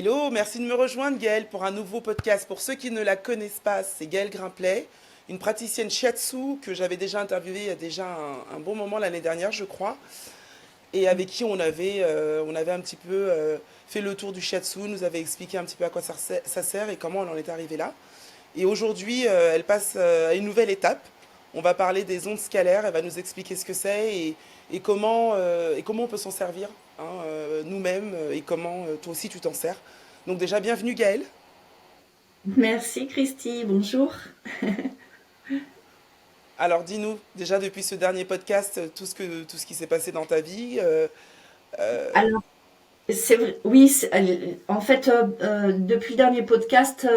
Hello, merci de me rejoindre Gaëlle pour un nouveau podcast. Pour ceux qui ne la connaissent pas, c'est Gaëlle Grimplet, une praticienne shiatsu que j'avais déjà interviewée il y a déjà un bon moment l'année dernière, je crois, et avec qui on avait un petit peu fait le tour du shiatsu, nous avait expliqué un petit peu à quoi ça sert et comment on en est arrivé là. Et aujourd'hui, elle passe à une nouvelle étape. On va parler des ondes scalaires, elle va nous expliquer ce que c'est et comment on peut s'en servir nous-mêmes et comment toi aussi tu t'en sers. Donc déjà, bienvenue Gaëlle. Merci Christy, bonjour. Alors dis-nous, déjà depuis ce dernier podcast, tout ce qui s'est passé dans ta vie. Alors, c'est vrai, oui, en fait, depuis le dernier podcast,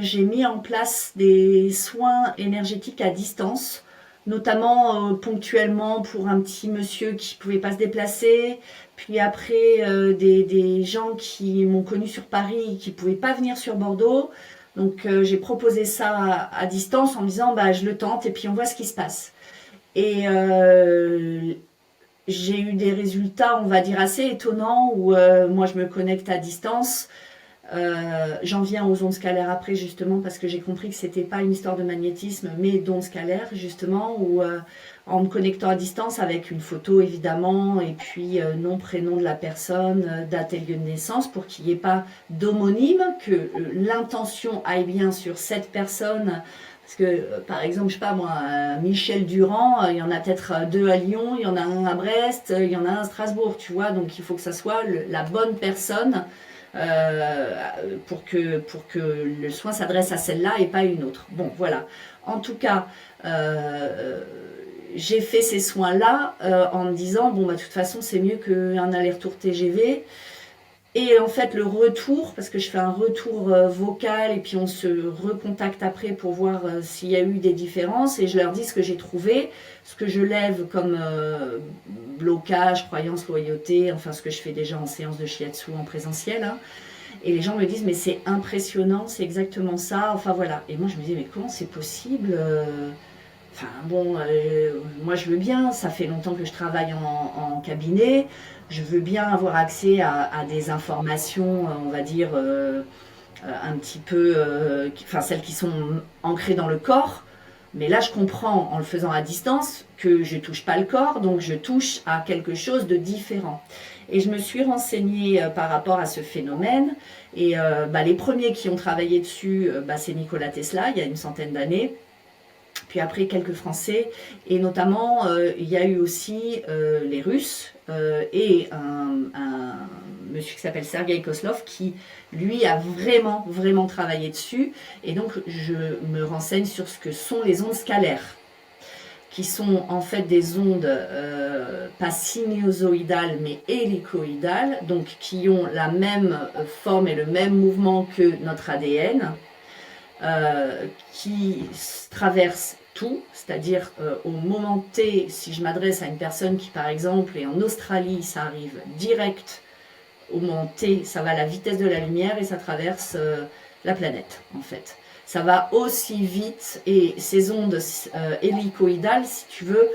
j'ai mis en place des soins énergétiques à distance, notamment ponctuellement pour un petit monsieur qui pouvait pas se déplacer, puis après des gens qui m'ont connu sur Paris et qui pouvaient pas venir sur Bordeaux. Donc j'ai proposé ça à distance en me disant bah je le tente et puis on voit ce qui se passe. Et j'ai eu des résultats, on va dire, assez étonnants où moi je me connecte à distance. J'en viens aux ondes scalaires après, justement, parce que j'ai compris que c'était pas une histoire de magnétisme, mais d'ondes scalaires, justement, où en me connectant à distance avec une photo, évidemment, et puis nom, prénom de la personne, date et lieu de naissance, pour qu'il n'y ait pas d'homonyme, que l'intention aille bien sur cette personne. Parce que, par exemple, je sais pas moi, Michel Durand, il y en a peut-être deux à Lyon, il y en a un à Brest, il y en a un à Strasbourg, tu vois. Donc il faut que ça soit la bonne personne euh, pour que le soin s'adresse à celle-là et pas à une autre. Bon, voilà. En tout cas, euh, j'ai fait ces soins-là en me disant, bon, bah, de toute façon, c'est mieux qu'un aller-retour TGV. Et en fait, le retour, parce que je fais un retour vocal et puis on se recontacte après pour voir s'il y a eu des différences et je leur dis ce que j'ai trouvé, ce que je lève comme blocage, croyance, loyauté, enfin ce que je fais déjà en séance de shiatsu en présentiel, hein. Et les gens me disent mais c'est impressionnant, c'est exactement ça, enfin voilà. Et moi je me dis mais comment c'est possible Enfin bon, moi je veux bien, ça fait longtemps que je travaille en cabinet, je veux bien avoir accès à des informations, on va dire, un petit peu, enfin celles qui sont ancrées dans le corps. Mais là, je comprends en le faisant à distance que je touche pas le corps, donc je touche à quelque chose de différent. Et je me suis renseignée par rapport à ce phénomène. Et bah, les premiers qui ont travaillé dessus, bah, c'est Nikola Tesla, il y a une centaine d'années. Puis après, quelques Français. Et notamment, il y a eu aussi les Russes et un monsieur qui s'appelle Sergei Koslov qui, lui, a vraiment, vraiment travaillé dessus. Et donc, je me renseigne sur ce que sont les ondes scalaires qui sont en fait des ondes pas sinusoïdales mais hélicoïdales, donc qui ont la même forme et le même mouvement que notre ADN, qui traverse tout, c'est-à-dire au moment T, si je m'adresse à une personne qui par exemple est en Australie, ça arrive direct au moment T, ça va à la vitesse de la lumière et ça traverse la planète en fait. Ça va aussi vite et ces ondes hélicoïdales, si tu veux,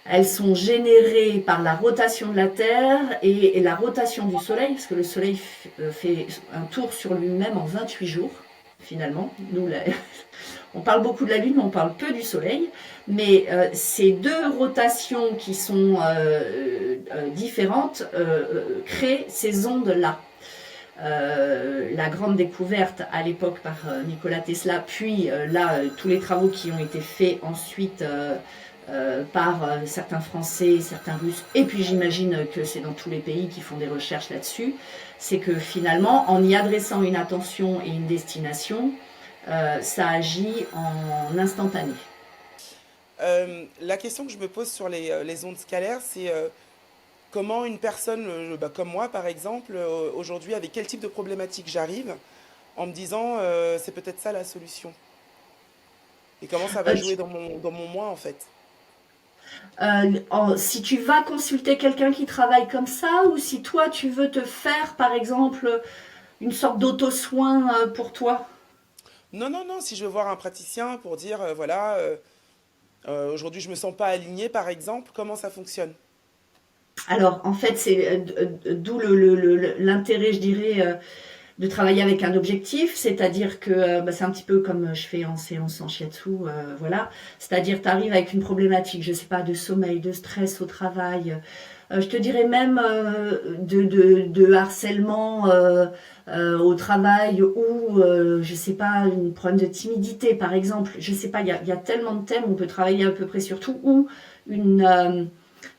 elles sont générées par la rotation de la Terre et la rotation du Soleil, parce que le Soleil fait un tour sur lui-même en 28 jours, finalement. Nous, on parle beaucoup de la Lune, mais on parle peu du Soleil. Mais ces deux rotations qui sont différentes créent ces ondes-là. La grande découverte à l'époque par Nikola Tesla, puis là, tous les travaux qui ont été faits ensuite par certains Français, certains Russes, et puis j'imagine que c'est dans tous les pays qui font des recherches là-dessus, c'est que finalement, en y adressant une attention et une destination, ça agit en instantané. La question que je me pose sur les ondes scalaires, c'est comment une personne comme moi, par exemple, aujourd'hui, avec quel type de problématique j'arrive en me disant c'est peut-être ça la solution. Et comment ça va jouer dans mon moi, en fait. Si tu vas consulter quelqu'un qui travaille comme ça, ou si toi tu veux te faire par exemple une sorte d'auto-soin pour toi. Non, non, non, si je veux voir un praticien pour dire, voilà, aujourd'hui je me sens pas alignée, par exemple, comment ça fonctionne? Alors en fait c'est d'où l'intérêt je dirais de travailler avec un objectif, c'est-à-dire que c'est un petit peu comme je fais en séance en shiatsu, voilà. C'est-à-dire tu arrives avec une problématique, je sais pas, de sommeil, de stress au travail, je te dirais même de harcèlement au travail ou, je sais pas, un problème de timidité par exemple. Je sais pas, il y a tellement de thèmes, on peut travailler à peu près sur tout. Ou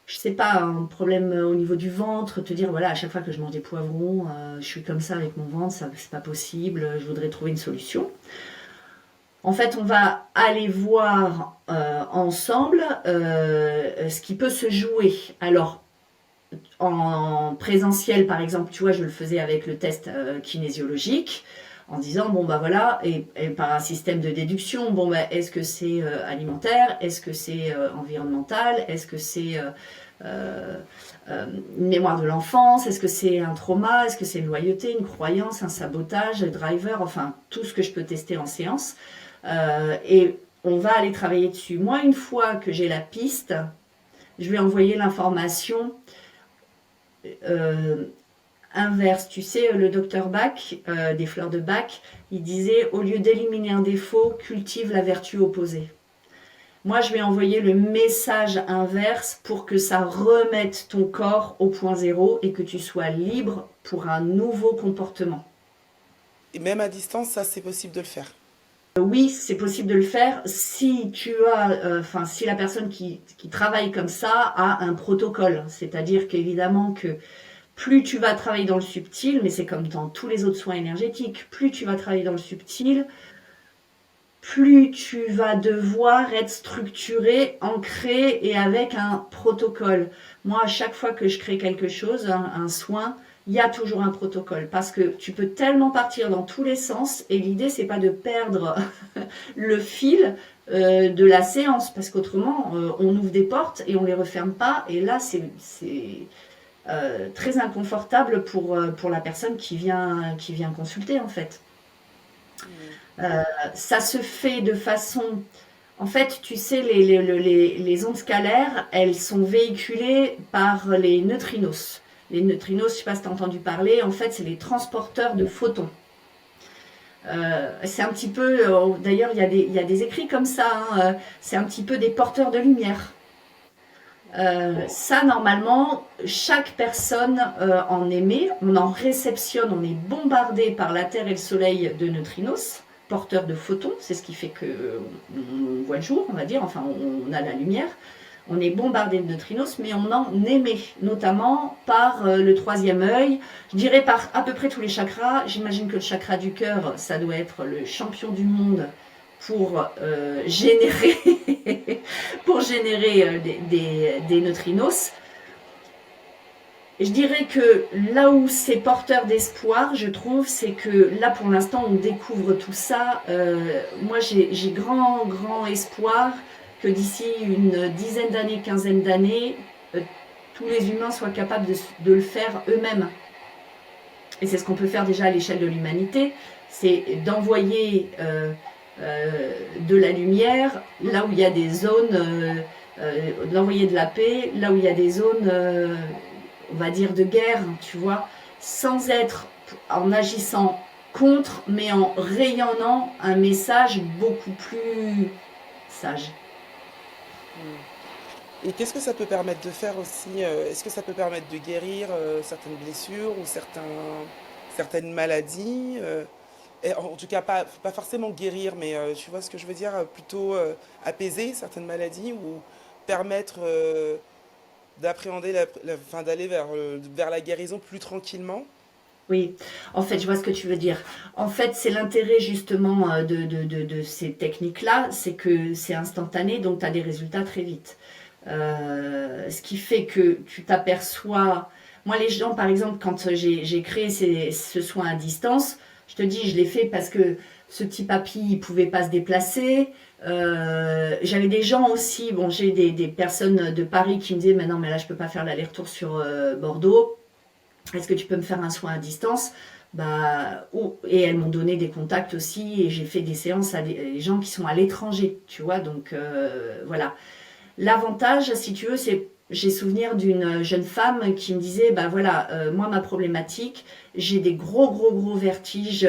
je sais pas, un problème au niveau du ventre, te dire voilà, à chaque fois que je mange des poivrons, je suis comme ça avec mon ventre, ça c'est pas possible, je voudrais trouver une solution. En fait, on va aller voir ensemble ce qui peut se jouer. Alors, en présentiel, par exemple, tu vois, je le faisais avec le test kinésiologique, en disant, bon, bah voilà, et par un système de déduction, bon, bah, est-ce que c'est alimentaire, est-ce que c'est environnemental, est-ce que c'est une mémoire de l'enfance, est-ce que c'est un trauma, est-ce que c'est une loyauté, une croyance, un sabotage, un driver, enfin, tout ce que je peux tester en séance. Et on va aller travailler dessus. Moi, une fois que j'ai la piste, je vais envoyer l'information inverse. Tu sais, le docteur Bach, des fleurs de Bach, il disait, au lieu d'éliminer un défaut, cultive la vertu opposée. Moi, je vais envoyer le message inverse pour que ça remette ton corps au point zéro et que tu sois libre pour un nouveau comportement. Et même à distance, ça, c'est possible de le faire. Oui, c'est possible de le faire si tu as, si la personne qui travaille comme ça a un protocole. C'est-à-dire qu'évidemment que plus tu vas travailler dans le subtil, mais c'est comme dans tous les autres soins énergétiques, plus tu vas travailler dans le subtil, plus tu vas devoir être structuré, ancré et avec un protocole. Moi, à chaque fois que je crée quelque chose, un soin, il y a toujours un protocole parce que tu peux tellement partir dans tous les sens et l'idée c'est pas de perdre le fil de la séance parce qu'autrement on ouvre des portes et on les referme pas et là c'est très inconfortable pour la personne qui vient consulter en fait. Ça se fait de façon... En fait, tu sais, les ondes scalaires, elles sont véhiculées par les neutrinos. Les neutrinos, je ne sais pas si tu as entendu parler, en fait, c'est les transporteurs de photons. C'est un petit peu, d'ailleurs, il y a des écrits comme ça, hein, c'est un petit peu des porteurs de lumière. Ça, normalement, chaque personne en émet, on en réceptionne, on est bombardé par la Terre et le Soleil de neutrinos, porteurs de photons, c'est ce qui fait qu'on voit le jour, on va dire, enfin, on a la lumière. On est bombardé de neutrinos, mais on en émet, notamment par le troisième œil, je dirais par à peu près tous les chakras. J'imagine que le chakra du cœur, ça doit être le champion du monde pour générer, des neutrinos. Je dirais que là où c'est porteur d'espoir, je trouve, c'est que là pour l'instant on découvre tout ça. Moi j'ai grand espoir que d'ici une dizaine d'années, quinzaine d'années, tous les humains soient capables de le faire eux-mêmes. Et c'est ce qu'on peut faire déjà à l'échelle de l'humanité, c'est d'envoyer de la lumière là où il y a des zones, d'envoyer de la paix, là où il y a des zones, on va dire, de guerre, tu vois, sans être en agissant contre, mais en rayonnant un message beaucoup plus sage. Et qu'est-ce que ça peut permettre de faire aussi? Est-ce que ça peut permettre de guérir certaines blessures ou certaines maladies? Et en tout cas, pas forcément guérir, mais tu vois ce que je veux dire? Plutôt apaiser certaines maladies ou permettre d'appréhender, enfin, d'aller vers la guérison plus tranquillement. Oui, en fait, je vois ce que tu veux dire. En fait, c'est l'intérêt justement de ces techniques-là, c'est que c'est instantané, donc tu as des résultats très vite. Ce qui fait que tu t'aperçois... Moi, les gens, par exemple, quand j'ai créé ce soin à distance, je te dis, je l'ai fait parce que ce petit papy, il pouvait pas se déplacer. J'avais des gens aussi, bon, j'ai des personnes de Paris qui me disaient, mais non, mais là, je peux pas faire l'aller-retour sur Bordeaux. Est-ce que tu peux me faire un soin à distance? Et elles m'ont donné des contacts aussi, et j'ai fait des séances à des gens qui sont à l'étranger, tu vois, donc voilà. L'avantage, si tu veux, c'est J'ai souvenir d'une jeune femme qui me disait, bah voilà, moi ma problématique, j'ai des gros vertiges,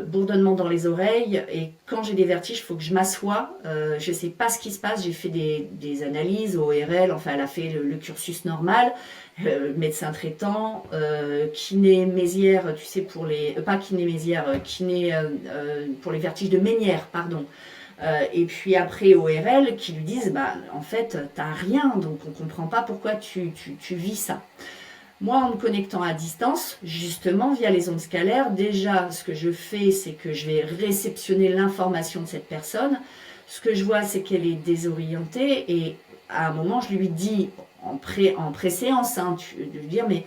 bourdonnement dans les oreilles, et quand j'ai des vertiges, il faut que je m'assoie, je ne sais pas ce qui se passe, j'ai fait des analyses au ORL, enfin elle a fait le cursus normal, médecin traitant, kiné mésière, tu sais, pour les, pas kiné mésière, kiné pour les vertiges de Ménière, pardon. Et puis après ORL qui lui disent bah en fait t'as rien, donc on comprend pas pourquoi tu vis ça. Moi, en me connectant à distance, justement via les ondes scalaires, déjà ce que je fais, c'est que je vais réceptionner l'information de cette personne. Ce que je vois, c'est qu'elle est désorientée, et à un moment je lui dis en préséance, hein, de lui dire mais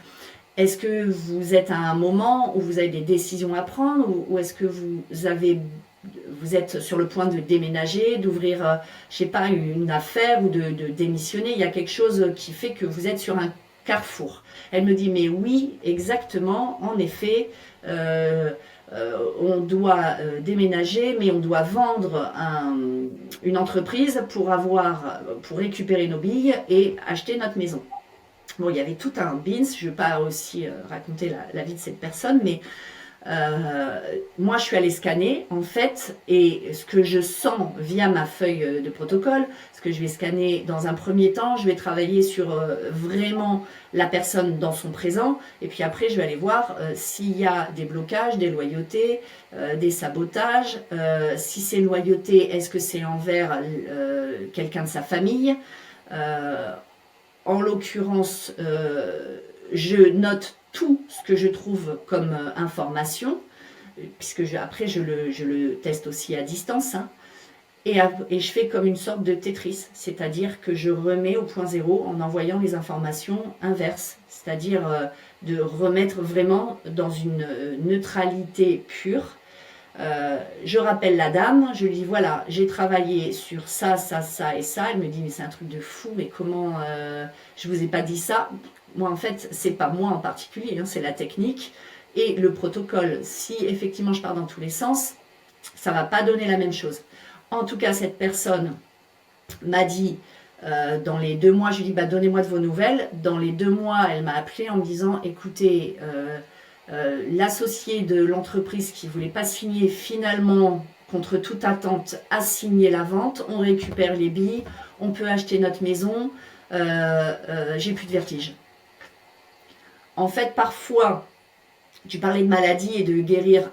est-ce que vous êtes à un moment où vous avez des décisions à prendre, ou est-ce que vous êtes sur le point de déménager, d'ouvrir, je sais pas, une affaire, ou de démissionner. Il y a quelque chose qui fait que vous êtes sur un carrefour. Elle me dit, mais oui, exactement, en effet, on doit déménager, mais on doit vendre une entreprise pour récupérer nos billes et acheter notre maison. Bon, il y avait tout un bins, je ne vais pas aussi raconter la vie de cette personne, mais moi je suis allée scanner en fait, et ce que je sens via ma feuille de protocole, ce que je vais scanner dans un premier temps, je vais travailler sur vraiment la personne dans son présent, et puis après je vais aller voir s'il y a des blocages, des loyautés, des sabotages, si c'est loyauté, est-ce que c'est envers quelqu'un de sa famille. En l'occurrence, je note tout ce que je trouve comme information, puisque après je le teste aussi à distance, hein, et je fais comme une sorte de Tetris, c'est-à-dire que je remets au point zéro en envoyant les informations inverses, c'est-à-dire de remettre vraiment dans une neutralité pure. Je rappelle la dame, je lui dis voilà, j'ai travaillé sur ça et ça. Elle me dit mais c'est un truc de fou, mais comment je vous ai pas dit ça. Moi en fait c'est pas moi en particulier, hein, c'est la technique et le protocole. Si effectivement je pars dans tous les sens, ça va pas donner la même chose. En tout cas cette personne m'a dit dans les 2 mois, je lui dis bah donnez-moi de vos nouvelles. Dans les 2 mois elle m'a appelé en me disant écoutez, l'associé de l'entreprise qui ne voulait pas signer, finalement, contre toute attente, a signé la vente, on récupère les billes, on peut acheter notre maison, j'ai plus de vertige. En fait, parfois, tu parlais de maladie et de guérir,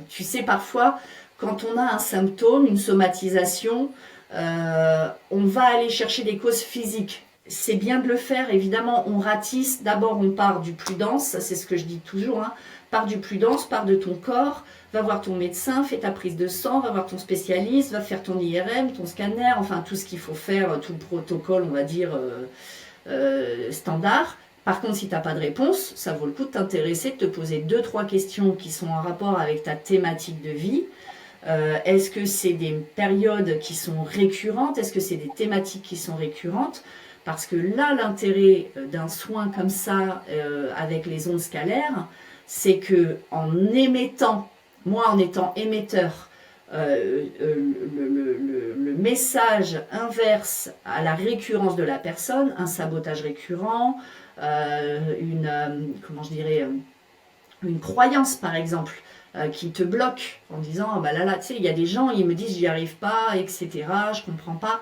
tu sais, parfois, quand on a un symptôme, une somatisation, on va aller chercher des causes physiques. C'est bien de le faire, évidemment, on ratisse. D'abord, on part du plus dense, c'est ce que je dis toujours, hein. Pars du plus dense, pars de ton corps, va voir ton médecin, fais ta prise de sang, va voir ton spécialiste, va faire ton IRM, ton scanner, enfin tout ce qu'il faut faire, tout le protocole, on va dire, standard. Par contre, si tu n'as pas de réponse, ça vaut le coup de t'intéresser, de te poser 2-3 questions qui sont en rapport avec ta thématique de vie. Est-ce que c'est des périodes qui sont récurrentes? Est-ce que c'est des thématiques qui sont récurrentes? Parce que là, l'intérêt d'un soin comme ça, avec les ondes scalaires, c'est que en émettant, moi en étant émetteur, le message inverse à la récurrence de la personne, un sabotage récurrent, comment je dirais, une croyance par exemple, qui te bloque en disant oh, bah là, tu sais, il y a des gens, ils me disent j'y arrive pas, etc., je comprends pas.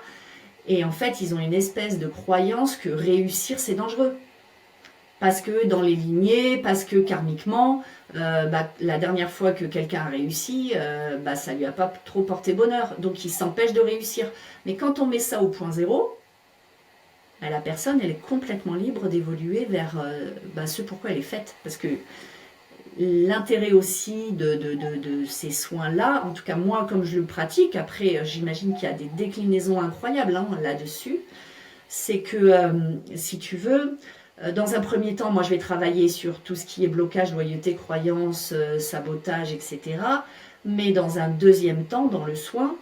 Et en fait, ils ont une espèce de croyance que réussir, c'est dangereux. Parce que dans les lignées, parce que karmiquement, la dernière fois que quelqu'un a réussi, ça lui a pas trop porté bonheur. Donc, il s'empêche de réussir. Mais quand on met ça au point zéro, la personne, elle est complètement libre d'évoluer vers ce pourquoi elle est faite. Parce que l'intérêt aussi de ces soins-là, en tout cas moi comme je le pratique, après j'imagine qu'il y a des déclinaisons incroyables là-dessus, c'est que si tu veux, dans un premier temps, moi je vais travailler sur tout ce qui est blocage, loyauté, croyance, sabotage, etc. Mais dans un deuxième temps, dans le soin,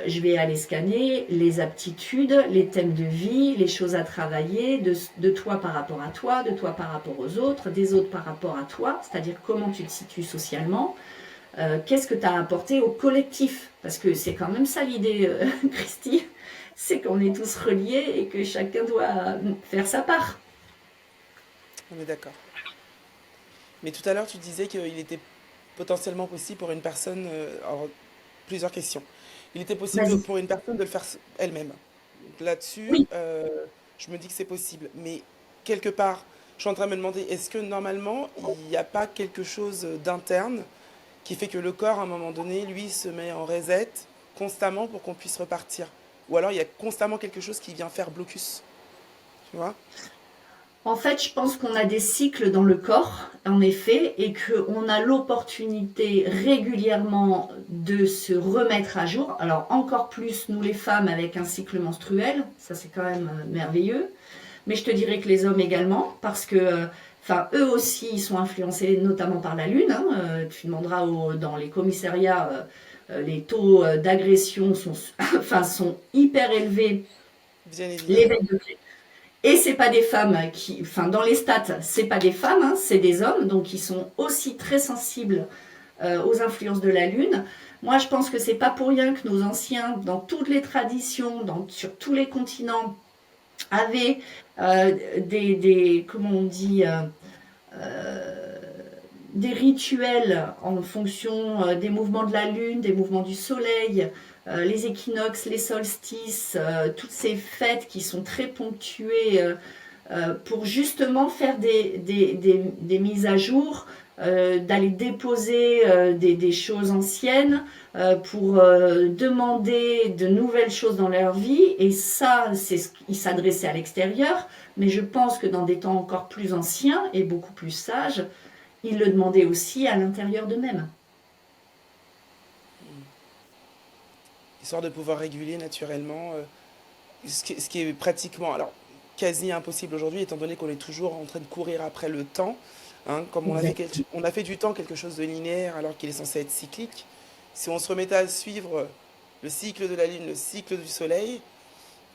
je vais aller scanner les aptitudes, les thèmes de vie, les choses à travailler, de toi par rapport à toi, de toi par rapport aux autres, des autres par rapport à toi, c'est-à-dire comment tu te situes socialement, qu'est-ce que tu as apporté au collectif, parce que c'est quand même ça l'idée, Christy, c'est qu'on est tous reliés et que chacun doit faire sa part. On est d'accord. Mais tout à l'heure, tu disais qu'il était potentiellement possible pour une personne. Alors, plusieurs questions. Il était possible Vas-y. pour une personne de le faire elle-même. Donc là-dessus, Oui. je me dis que c'est possible. Mais quelque part, je suis en train de me demander, est-ce que normalement, il n'y a pas quelque chose d'interne qui fait que le corps, à un moment donné, lui, se met en reset constamment pour qu'on puisse repartir? Ou alors, il y a constamment quelque chose qui vient faire blocus, tu vois? En fait, je pense qu'on a des cycles dans le corps, en effet, et qu'on a l'opportunité régulièrement de se remettre à jour. Alors encore plus nous les femmes avec un cycle menstruel, ça c'est quand même merveilleux. Mais je te dirais que les hommes également, parce que, enfin, eux aussi, ils sont influencés notamment par la lune. Hein. Tu demanderas dans les commissariats, les taux d'agression sont, enfin, sont hyper élevés. Bien évidemment. L'éveil de et c'est pas des femmes qui, enfin, dans les stats, c'est pas des femmes, hein, c'est des hommes, donc ils sont aussi très sensibles aux influences de la lune. Moi, je pense que c'est pas pour rien que nos anciens, dans toutes les traditions, sur tous les continents, avaient comment on dit, des rituels en fonction des mouvements de la lune, des mouvements du soleil, les équinoxes, les solstices, toutes ces fêtes qui sont très ponctuées pour justement faire des mises à jour, d'aller déposer des choses anciennes pour demander de nouvelles choses dans leur vie. Et ça, c'est ce qui s'adressait à l'extérieur. Mais je pense que dans des temps encore plus anciens et beaucoup plus sages, ils le demandaient aussi à l'intérieur d'eux-mêmes. Histoire de pouvoir réguler naturellement, ce qui est pratiquement, alors quasi impossible aujourd'hui, étant donné qu'on est toujours en train de courir après le temps. Hein, comme Exact. on a fait du temps quelque chose de linéaire alors qu'il est censé être cyclique. Si on se remettait à suivre le cycle de la Lune, le cycle du Soleil,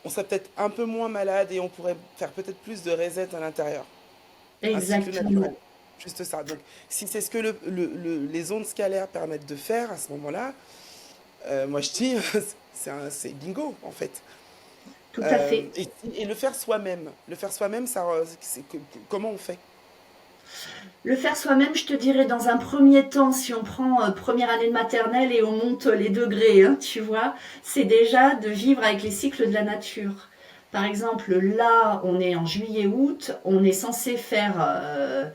on serait peut-être un peu moins malade et on pourrait faire peut-être plus de reset à l'intérieur. Un cycle naturel. Exactement. Juste ça. Donc, si c'est ce que les ondes scalaires permettent de faire à ce moment-là, moi je dis, c'est bingo en fait. Tout à fait. Et le faire soi-même. Le faire soi-même, ça, comment on fait? Le faire soi-même, je te dirais, dans un premier temps, si on prend première année de maternelle et on monte les degrés, hein, tu vois, c'est déjà de vivre avec les cycles de la nature. Par exemple, là, on est en juillet-août, on est censé faire... euh,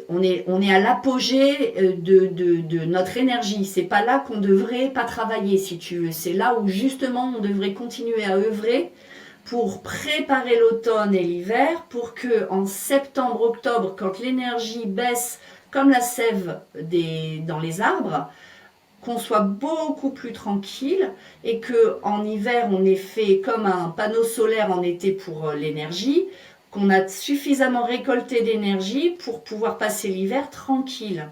on est à l'apogée de notre énergie. C'est pas là qu'on devrait pas travailler, si tu veux. C'est là où justement on devrait continuer à œuvrer pour préparer l'automne et l'hiver, pour que en septembre-octobre, quand l'énergie baisse comme la sève dans les arbres, qu'on soit beaucoup plus tranquille et que en hiver on ait fait comme un panneau solaire en été pour l'énergie, qu'on a suffisamment récolté d'énergie pour pouvoir passer l'hiver tranquille.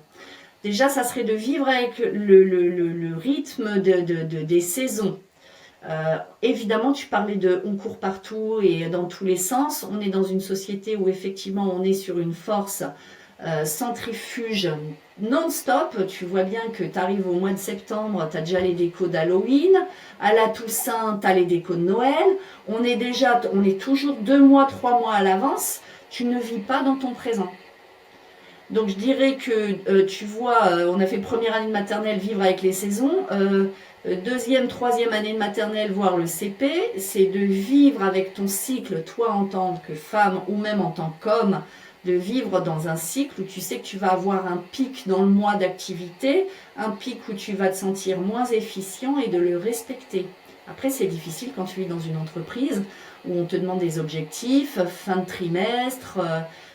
Déjà, ça serait de vivre avec le rythme des saisons. Évidemment, tu parlais de on court partout et dans tous les sens. On est dans une société où effectivement on est sur une force centrifuge non-stop. Tu vois bien que tu arrives au mois de septembre, tu as déjà les décos d'Halloween. À la Toussaint, tu as les décos de Noël. On est toujours 2 mois, 3 mois à l'avance. Tu ne vis pas dans ton présent. Donc je dirais que tu vois, on a fait première année de maternelle vivre avec les saisons, deuxième, troisième année de maternelle voir le CP, c'est de vivre avec ton cycle, toi en tant que femme ou même en tant qu'homme, de vivre dans un cycle où tu sais que tu vas avoir un pic dans le mois d'activité, un pic où tu vas te sentir moins efficient et de le respecter. Après, c'est difficile quand tu es dans une entreprise où on te demande des objectifs, fin de trimestre,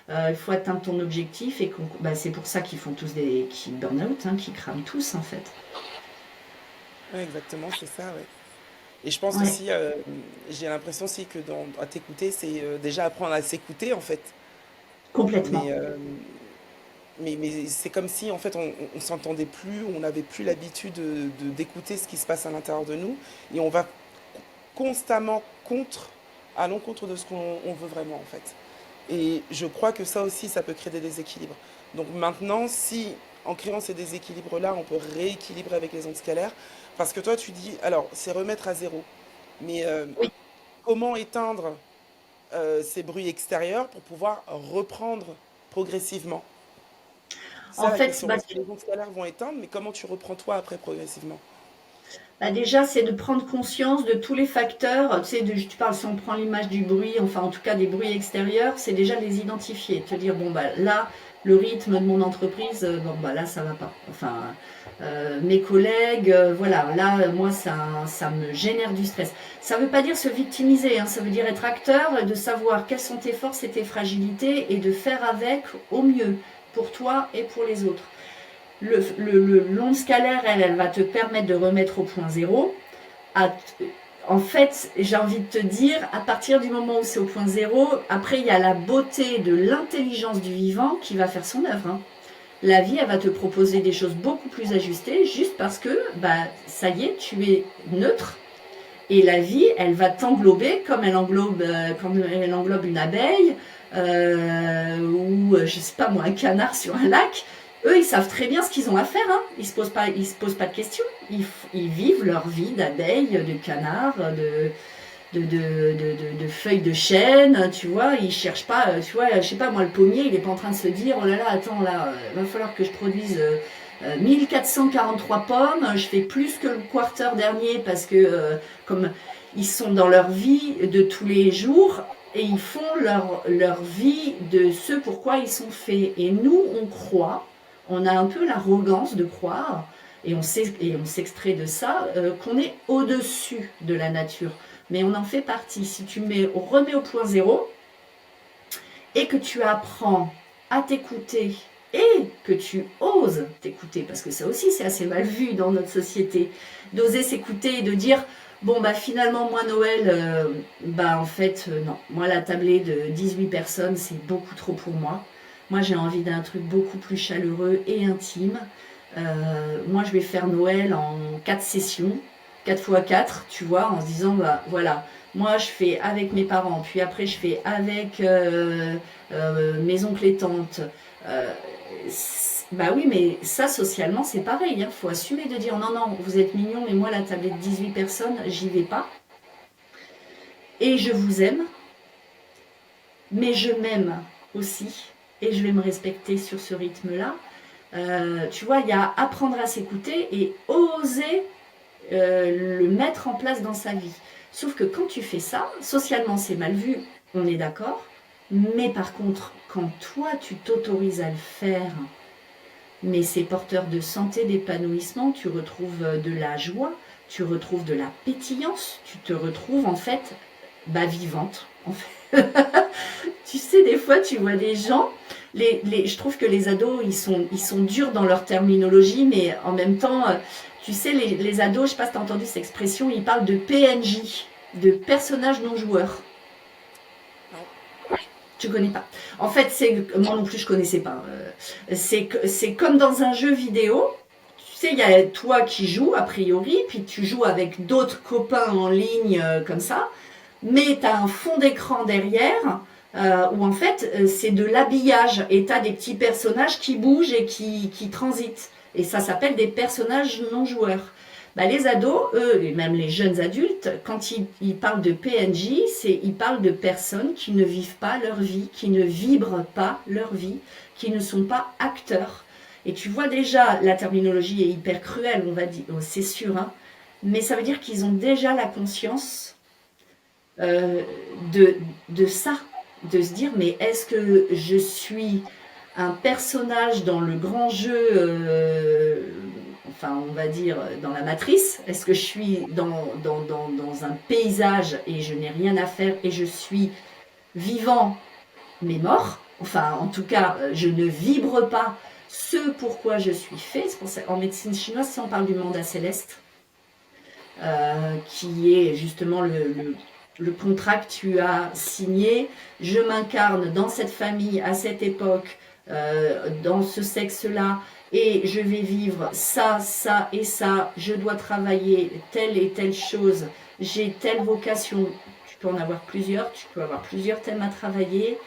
il faut atteindre ton objectif et bah, c'est pour ça qu'ils font tous qui burn out, hein, qui crament tous en fait. Ouais, exactement, c'est ça, ouais. Et je pense Ouais, aussi, j'ai l'impression aussi que à t'écouter, c'est déjà apprendre à s'écouter en fait. Mais, complètement. mais c'est comme si en fait on s'entendait plus, on n'avait plus l'habitude d'écouter ce qui se passe à l'intérieur de nous et on va constamment à l'encontre de ce qu'on veut vraiment en fait. Et je crois que ça aussi, ça peut créer des déséquilibres. Donc maintenant, si en créant ces déséquilibres-là, on peut rééquilibrer avec les ondes scalaires, parce que toi tu dis, alors c'est remettre à zéro. Mais Oui. comment éteindre ces bruits extérieurs pour pouvoir reprendre progressivement? C'est En ça la fait, question, bah, parce que les ondes scalaires vont éteindre, mais comment tu reprends toi après progressivement? bah, déjà, c'est de prendre conscience de tous les facteurs. Tu sais, tu parles, si on prend l'image du bruit, enfin en tout cas des bruits extérieurs, c'est déjà de les identifier. Te dire, bon, bah là, le rythme de mon entreprise, bon, bah là, ça va pas. Enfin, mes collègues, voilà, là, moi, ça me génère du stress. Ça veut pas dire se victimiser, hein, ça veut dire être acteur, de savoir quelles sont tes forces et tes fragilités et de faire avec au mieux pour toi et pour les autres. L'onde scalaire, elle va te permettre de remettre au point zéro. À, en fait, j'ai envie de te dire, à partir du moment où c'est au point zéro, après, il y a la beauté de l'intelligence du vivant qui va faire son œuvre. Hein. La vie, elle va te proposer des choses beaucoup plus ajustées, juste parce que, bah, ça y est, tu es neutre. Et la vie, elle va t'englober comme elle englobe une abeille ou, je sais pas moi, un canard sur un lac. Eux, ils savent très bien ce qu'ils ont à faire. Hein. Ils se posent pas de questions. Ils vivent leur vie d'abeille, de canard, de feuilles de chêne, tu vois. Ils cherchent pas, tu vois, je sais pas moi, le pommier, il est pas en train de se dire, oh là là, attends, là, va falloir que je produise 1443 pommes, je fais plus que le quarter dernier parce que comme ils sont dans leur vie de tous les jours et ils font leur vie de ce pourquoi ils sont faits. Et nous, on croit, on a un peu l'arrogance de croire, et on s'extrait de ça, qu'on est au-dessus de la nature. Mais on en fait partie. Si tu remets au point zéro et que tu apprends à t'écouter et que tu oses t'écouter, parce que ça aussi c'est assez mal vu dans notre société, d'oser s'écouter et de dire bon bah finalement moi Noël, bah en fait non, moi la tablée de 18 personnes c'est beaucoup trop pour moi. Moi j'ai envie d'un truc beaucoup plus chaleureux et intime. Moi je vais faire Noël en 4 sessions, 4 fois 4, tu vois, en se disant bah voilà, moi je fais avec mes parents, puis après je fais avec mes oncles et tantes. Euh, Bah oui, mais ça, socialement, c'est pareil. Il faut assumer de dire non, non, vous êtes mignons, mais moi, la tablette de 18 personnes, j'y vais pas. Et je vous aime, mais je m'aime aussi. Et je vais me respecter sur ce rythme-là. Tu vois, il y a apprendre à s'écouter et oser le mettre en place dans sa vie. Sauf que quand tu fais ça, socialement, c'est mal vu, on est d'accord. Mais par contre, quand toi, tu t'autorises à le faire, mais c'est porteur de santé, d'épanouissement, tu retrouves de la joie, tu retrouves de la pétillance, tu te retrouves en fait vivante. En fait. Tu sais, des fois, tu vois des gens, je trouve que les ados, ils sont durs dans leur terminologie, mais en même temps, tu sais, les ados, je ne sais pas si tu as entendu cette expression, ils parlent de PNJ, de personnages non joueurs. Non. Tu connais pas. En fait, moi non plus, je connaissais pas. C'est comme dans un jeu vidéo. Tu sais, il y a toi qui joues, a priori, puis tu joues avec d'autres copains en ligne, comme ça. Mais tu as un fond d'écran derrière, où en fait, c'est de l'habillage. Et tu as des petits personnages qui bougent et qui transitent. Et ça s'appelle des personnages non joueurs. Bah, les ados, eux, et même les jeunes adultes, quand ils parlent de PNJ, ils parlent de personnes qui ne vivent pas leur vie, qui ne vibrent pas leur vie, qui ne sont pas acteurs. Et tu vois déjà, la terminologie est hyper cruelle, on va dire, c'est sûr, hein, mais ça veut dire qu'ils ont déjà la conscience euh, de, de ça, de se dire, mais est-ce que je suis un personnage dans le grand jeu, enfin on va dire dans la matrice, est-ce que je suis dans un paysage et je n'ai rien à faire et je suis vivant mais mort, enfin en tout cas je ne vibre pas ce pourquoi je suis fait. C'est pour ça, en médecine chinoise, si on parle du mandat céleste, qui est justement le contrat que tu as signé. Je m'incarne dans cette famille, à cette époque, dans ce sexe-là, et je vais vivre ça, ça et ça. Je dois travailler telle et telle chose. J'ai telle vocation. Tu peux en avoir plusieurs, tu peux avoir plusieurs thèmes à travailler.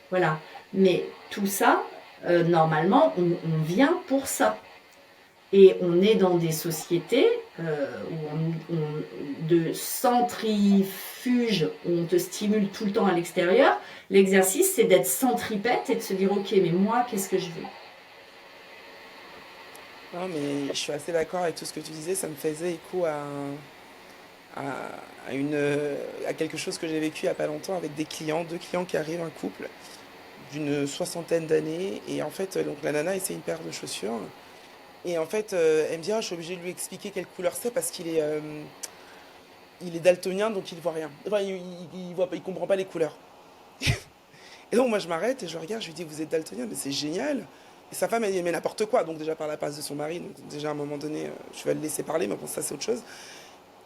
Voilà. Mais tout ça, normalement, on vient pour ça. Et on est dans des sociétés de centrifuge, où on te stimule tout le temps à l'extérieur. L'exercice, c'est d'être centripète et de se dire, ok, mais moi, qu'est-ce que je veux? Non, mais je suis assez d'accord avec tout ce que tu disais. Ça me faisait écho à, à quelque chose que j'ai vécu il n'y a pas longtemps avec des clients, deux clients qui arrivent, un couple d'une soixantaine d'années. Et en fait, donc la nana essaie une paire de chaussures. Et en fait, elle me dit, ah, je suis obligée de lui expliquer quelle couleur c'est parce il est daltonien, donc il voit rien. Enfin, il voit pas, il comprend pas les couleurs. Et donc moi je m'arrête et je regarde, je lui dis, vous êtes daltonien, mais c'est génial. Et sa femme, elle dit, mais n'importe quoi. Donc déjà par la passe de son mari, donc déjà à un moment donné, je vais le laisser parler, mais bon, ça c'est autre chose.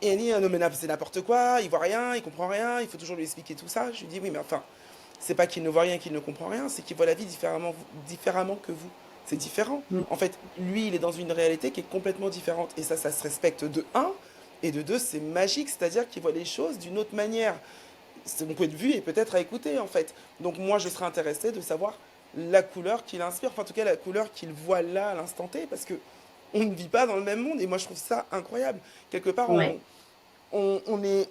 Et elle dit, ah, non mais c'est n'importe quoi, il voit rien, il comprend rien, il faut toujours lui expliquer tout ça. Je lui dis, oui, mais enfin, c'est pas qu'il ne voit rien, qu'il ne comprend rien, c'est qu'il voit la vie différemment que vous. C'est différent. Mm. En fait, lui, il est dans une réalité qui est complètement différente. Et ça se respecte de un. Et de deux, c'est magique, c'est-à-dire qu'il voit les choses d'une autre manière. C'est mon point de vue et peut-être à écouter, en fait. Donc moi, je serais intéressée de savoir la couleur qu'il inspire, enfin en tout cas la couleur qu'il voit là à l'instant T, parce que on ne vit pas dans le même monde. Et moi, je trouve ça incroyable. Quelque part, Ouais, on est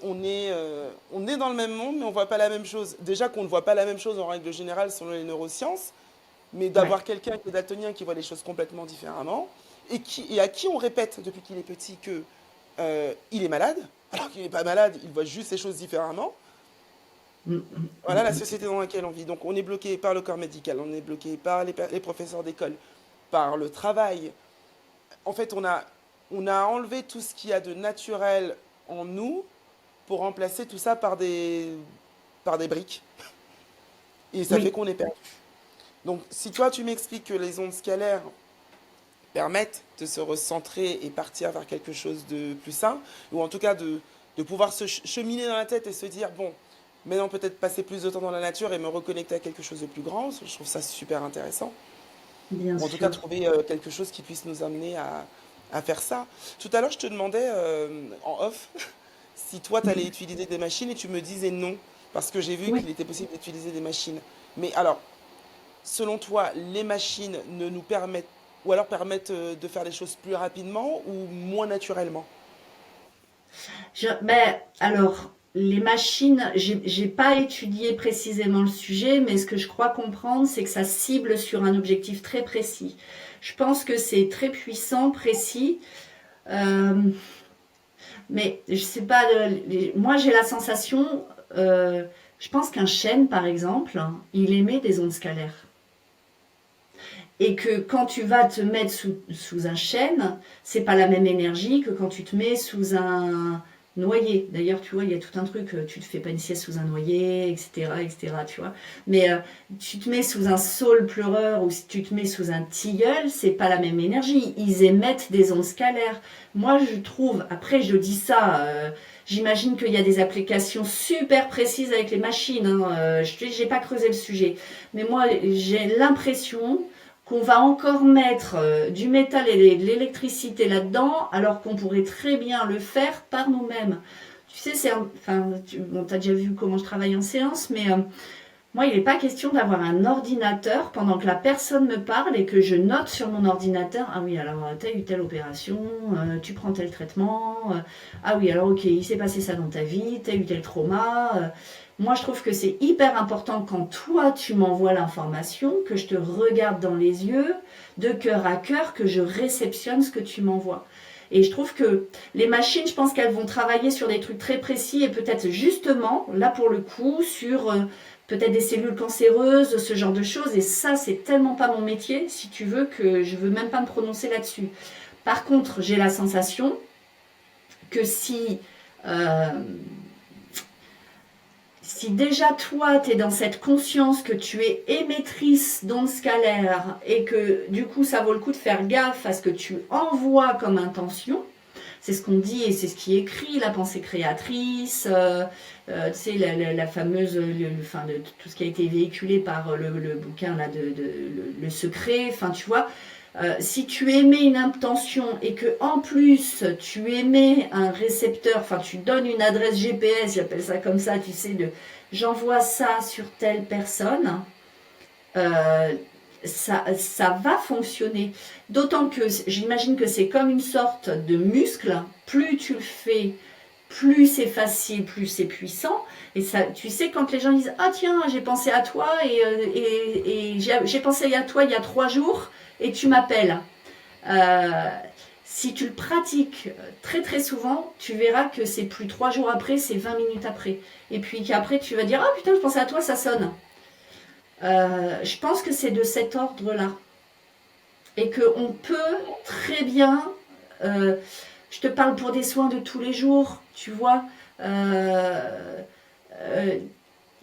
dans le même monde, mais on ne voit pas la même chose. Déjà qu'on ne voit pas la même chose en règle générale selon les neurosciences, mais ouais. d'avoir quelqu'un qui est daltonien qui voit les choses complètement différemment et à qui on répète depuis qu'il est petit que il est malade, alors qu'il n'est pas malade, il voit juste les choses différemment. Mm, mm, Voilà mm, la mm. société dans laquelle on vit. Donc on est bloqué par le corps médical, on est bloqué par les professeurs d'école, par le travail. En fait, on a enlevé tout ce qu'il y a de naturel en nous pour remplacer tout ça par des briques. Et ça fait Oui. qu'on est perdu. Donc si toi tu m'expliques que les ondes scalaires permettent de se recentrer et partir vers quelque chose de plus sain, ou en tout cas de pouvoir se cheminer dans la tête et se dire, bon, maintenant peut-être passer plus de temps dans la nature et me reconnecter à quelque chose de plus grand, je trouve ça super intéressant. Bien Ou en tout cas sûr. trouver quelque chose qui puisse nous amener à faire ça. Tout à l'heure, je te demandais en off si toi, tu allais utiliser des machines et tu me disais non, parce que j'ai vu Oui. qu'il était possible d'utiliser des machines. Mais alors, selon toi, les machines ne nous permettent, ou alors permettent de faire les choses plus rapidement ou moins naturellement? Ben, alors, les machines, j'ai pas étudié précisément le sujet, mais ce que je crois comprendre, c'est que ça cible sur un objectif très précis. Je pense que c'est très puissant, précis, euh, mais je sais pas, moi j'ai la sensation, je pense qu'un chêne, par exemple, il émet des ondes scalaires. Et que quand tu vas te mettre sous un chêne, c'est pas la même énergie que quand tu te mets sous un noyer. D'ailleurs, tu vois, il y a tout un truc, tu te fais pas une sieste sous un noyer, etc., etc., tu vois. Mais tu te mets sous un saule pleureur ou si tu te mets sous un tilleul, c'est pas la même énergie. Ils émettent des ondes scalaires. Moi, je trouve, après, je dis ça, j'imagine qu'il y a des applications super précises avec les machines. Hein, j'ai pas creusé le sujet. Mais moi, j'ai l'impression qu'on va encore mettre du métal et de l'électricité là-dedans, alors qu'on pourrait très bien le faire par nous-mêmes. Tu sais, enfin, bon, t'as déjà vu comment je travaille en séance, mais moi, il n'est pas question d'avoir un ordinateur pendant que la personne me parle et que je note sur mon ordinateur, ah oui, alors t'as eu telle opération, tu prends tel traitement, ah oui, alors ok, il s'est passé ça dans ta vie, t'as eu tel trauma. Moi, je trouve que c'est hyper important quand toi, tu m'envoies l'information, que je te regarde dans les yeux, de cœur à cœur, que je réceptionne ce que tu m'envoies. Et je trouve que les machines, je pense qu'elles vont travailler sur des trucs très précis et peut-être justement, là pour le coup, sur peut-être des cellules cancéreuses, ce genre de choses. Et ça, c'est tellement pas mon métier, si tu veux, que je veux même pas me prononcer là-dessus. Par contre, j'ai la sensation que euh, si déjà toi, tu es dans cette conscience que tu es émettrice d'ondes scalaires et que du coup, ça vaut le coup de faire gaffe à ce que tu envoies comme intention, c'est ce qu'on dit et c'est ce qui est écrit, la pensée créatrice, tu sais, la fameuse, enfin, de, tout ce qui a été véhiculé par le bouquin là, le secret, enfin, tu vois. Si tu émets une intention et que en plus tu émets un récepteur, enfin tu donnes une adresse GPS, j'appelle ça comme ça, tu sais, j'envoie ça sur telle personne, euh, ça va fonctionner. D'autant que j'imagine que c'est comme une sorte de muscle. Plus tu le fais, plus c'est facile, plus c'est puissant. Et ça, tu sais, quand les gens disent ah tiens, j'ai pensé à toi et j'ai pensé à toi il y a 3 jours et tu m'appelles. Euh, Si tu le pratiques très très souvent, tu verras que c'est plus 3 jours après, c'est 20 minutes après. Et puis qu'après tu vas dire ah putain, je pensais à toi, ça sonne. Je pense que c'est de cet ordre-là. Et qu'on peut très bien, euh, je te parle pour des soins de tous les jours, tu vois. Euh, euh,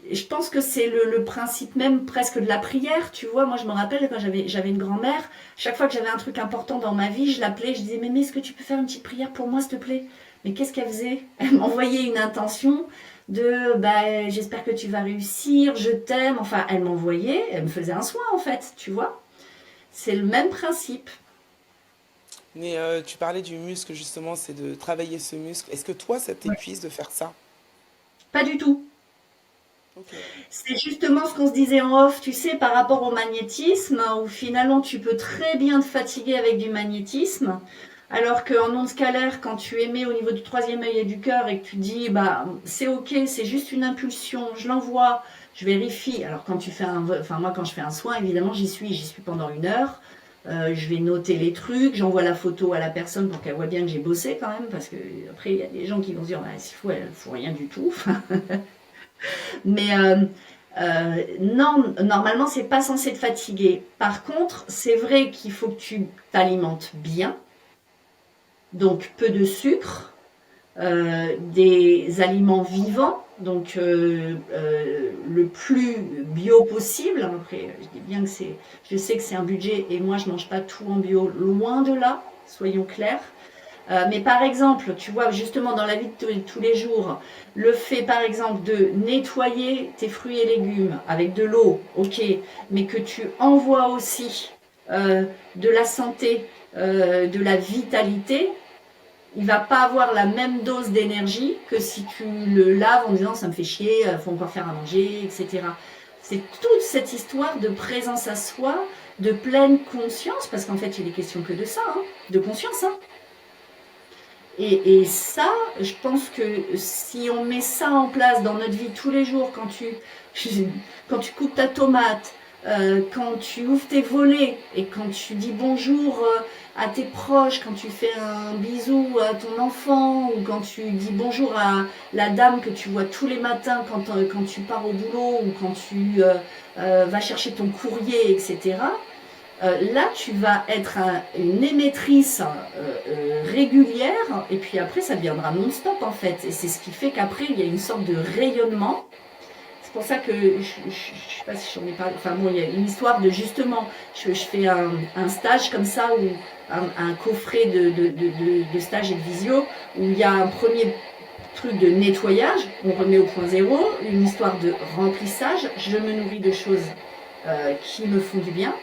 je pense que c'est le principe même presque de la prière, tu vois. Moi, je me rappelle quand j'avais une grand-mère, chaque fois que j'avais un truc important dans ma vie, je l'appelais, je disais, mais est-ce que tu peux faire une petite prière pour moi, s'il te plaît? Mais qu'est-ce qu'elle faisait? Elle m'envoyait une intention de, bah, j'espère que tu vas réussir, je t'aime. Enfin, elle m'envoyait, elle me faisait un soin, en fait, tu vois. C'est le même principe. Mais tu parlais du muscle, justement, c'est de travailler ce muscle. Est-ce que toi, ça Ouais. t'épuise de faire ça? Pas du tout. Ok. C'est justement ce qu'on se disait en off, tu sais, par rapport au magnétisme, où finalement tu peux très bien te fatiguer avec du magnétisme, alors qu'en onde scalaire, quand tu émets au niveau du troisième œil et du cœur et que tu dis, bah, c'est ok, c'est juste une impulsion, je l'envoie, je vérifie. Alors quand tu fais enfin moi quand je fais un soin, évidemment j'y suis pendant 1 heure. Je vais noter les trucs, j'envoie la photo à la personne pour qu'elle voit bien que j'ai bossé quand même, parce que après il y a des gens qui vont se dire, bah, s'il faut, elle ne fout rien du tout. Mais non, normalement, c'est pas censé te fatiguer. Par contre, c'est vrai qu'il faut que tu t'alimentes bien, donc peu de sucre, des aliments vivants, donc le plus bio possible. Après, je dis bien que je sais que c'est un budget et moi, je mange pas tout en bio, loin de là, soyons clairs. Mais par exemple, tu vois, justement dans la vie de tous les jours, le fait par exemple de nettoyer tes fruits et légumes avec de l'eau, ok, mais que tu envoies aussi de la santé, de la vitalité, il va pas avoir la même dose d'énergie que si tu le laves en disant ça me fait chier, faut encore faire à manger, etc. C'est toute cette histoire de présence à soi, de pleine conscience, parce qu'en fait il est question que de ça, hein, de conscience, hein. Et ça, je pense que si on met ça en place dans notre vie tous les jours, quand tu coupes ta tomate, quand tu ouvres tes volets et quand tu dis bonjour à tes proches, quand tu fais un bisou à ton enfant ou quand tu dis bonjour à la dame que tu vois tous les matins quand tu pars au boulot ou quand tu vas chercher ton courrier, etc. Là, tu vas être une émettrice régulière, et puis après, ça deviendra non-stop en fait. Et c'est ce qui fait qu'après, il y a une sorte de rayonnement. C'est pour ça que, je ne sais pas si j'en ai parlé, enfin bon, il y a une histoire de justement, je fais un stage comme ça, où un coffret de stage et de visio, où il y a un premier truc de nettoyage, on remet au point zéro, une histoire de remplissage, je me nourris de choses qui me font du bien.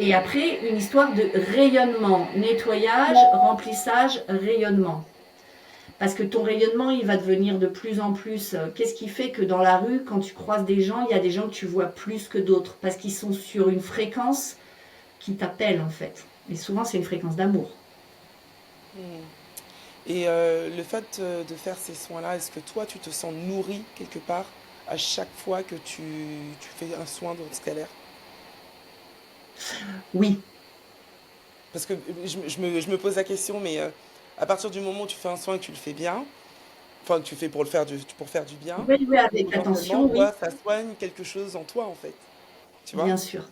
Et après, une histoire de rayonnement, nettoyage, remplissage, rayonnement. Parce que ton rayonnement, il va devenir de plus en plus. Qu'est-ce qui fait que dans la rue, quand tu croises des gens, il y a des gens que tu vois plus que d'autres parce qu'ils sont sur une fréquence qui t'appelle en fait. Et souvent, c'est une fréquence d'amour. Hmm. Et le fait de faire ces soins-là, est-ce que toi, tu te sens nourri quelque part à chaque fois que tu fais un soin de scalaire? Oui, Parce que je me pose la question, mais à partir du moment où tu fais un soin et que tu le fais bien, enfin que tu fais pour faire du bien, oui, oui, avec potentiellement, attention, oui, toi, ça soigne quelque chose en toi, en fait. Tu vois? bien sûr.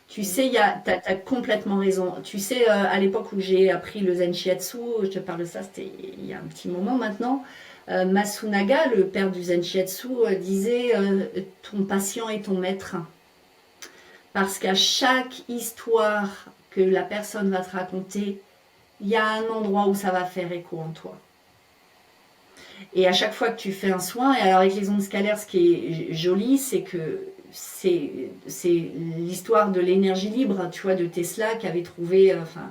Tu Mhm. sais, t'as complètement raison. Tu sais, à l'époque où j'ai appris le Zen Shiatsu, je te parle de ça, c'était il y a un petit moment maintenant. Masunaga, le père du Zen Shiatsu, disait ton patient est ton maître. Parce qu'à chaque histoire que la personne va te raconter, il y a un endroit où ça va faire écho en toi. Et à chaque fois que tu fais un soin, et alors avec les ondes scalaires, ce qui est joli, c'est que c'est l'histoire de l'énergie libre, tu vois, de Tesla qui avait trouvé, enfin,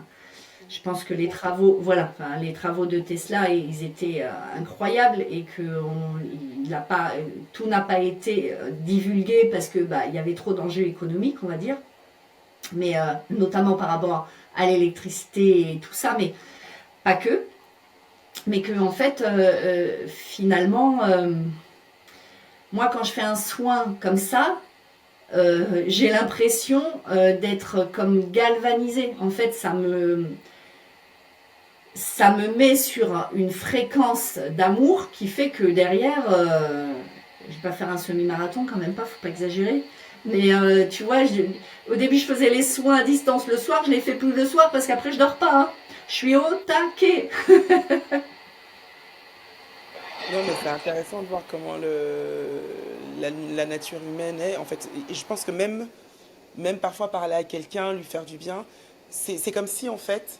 je pense que les travaux, voilà, enfin, les travaux de Tesla, ils étaient incroyables et que tout n'a pas été divulgué parce que bah, il y avait trop d'enjeux économiques, on va dire. mais notamment par rapport à l'électricité et tout ça, mais pas que. Mais que, en fait, finalement, moi, quand je fais un soin comme ça, j'ai l'impression d'être comme galvanisée. En fait, ça me met sur une fréquence d'amour qui fait que derrière, je vais pas faire un semi-marathon quand même pas, faut pas exagérer. Mais tu vois, au début je faisais les soins à distance le soir, je les fais plus le soir parce qu'après je dors pas, hein. Je suis au taquet. Non, mais c'est intéressant de voir comment la nature humaine est. En fait, et je pense que même parfois parler à quelqu'un, lui faire du bien, c'est comme si, en fait,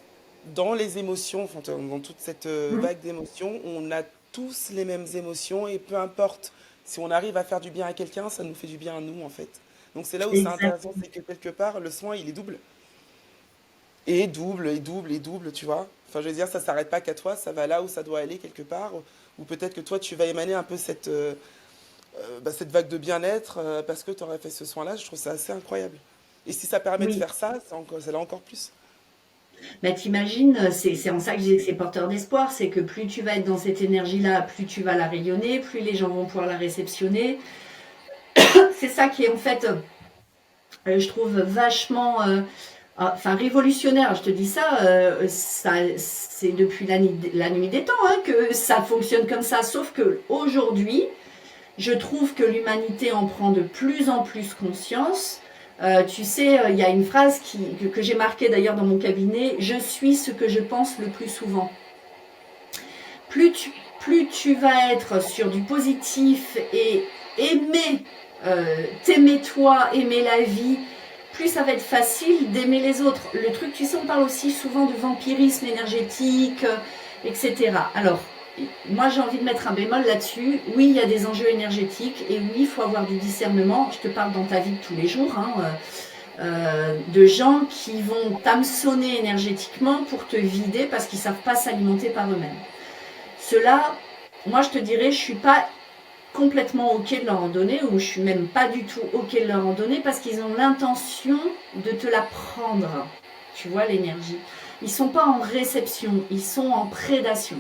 dans les émotions, enfin, dans toute cette vague d'émotions, on a tous les mêmes émotions et peu importe si on arrive à faire du bien à quelqu'un, ça nous fait du bien à nous, en fait. Donc c'est là où c'est Exact. intéressant, c'est que quelque part, le soin, il est double. Et double, et double, et double, tu vois. Enfin, je veux dire, ça s'arrête pas qu'à toi, ça va là où ça doit aller quelque part. Ou peut-être que toi, tu vas émaner un peu cette vague de bien-être parce que tu aurais fait ce soin-là. Je trouve ça assez incroyable. Et si ça permet de Oui. faire ça, c'est là encore plus. Bah, t'imagines, c'est en ça que je disais que c'est porteur d'espoir, c'est que plus tu vas être dans cette énergie-là, plus tu vas la rayonner, plus les gens vont pouvoir la réceptionner. C'est ça qui est en fait, je trouve vachement enfin révolutionnaire. Je te dis ça, c'est depuis la nuit des temps hein, que ça fonctionne comme ça. Sauf que aujourd'hui, je trouve que l'humanité en prend de plus en plus conscience. Tu sais, il y a une phrase que j'ai marquée d'ailleurs dans mon cabinet, je suis ce que je pense le plus souvent. Plus tu, plus tu vas être sur du positif et aimer, t'aimer toi, aimer la vie, plus ça va être facile d'aimer les autres. Le truc, tu sais, on parle aussi souvent de vampirisme énergétique, etc. Alors, moi j'ai envie de mettre un bémol là-dessus. Oui, il y a des enjeux énergétiques et oui, il faut avoir du discernement. Je te parle dans ta vie de tous les jours, hein, de gens qui vont t'hameçonner énergétiquement pour te vider parce qu'ils ne savent pas s'alimenter par eux-mêmes. Cela, moi je te dirais, je ne suis pas complètement ok de leur en donner, ou je suis même pas du tout ok de leur en donner parce qu'ils ont l'intention de te la prendre. Tu vois l'énergie. Ils sont pas en réception, ils sont en prédation.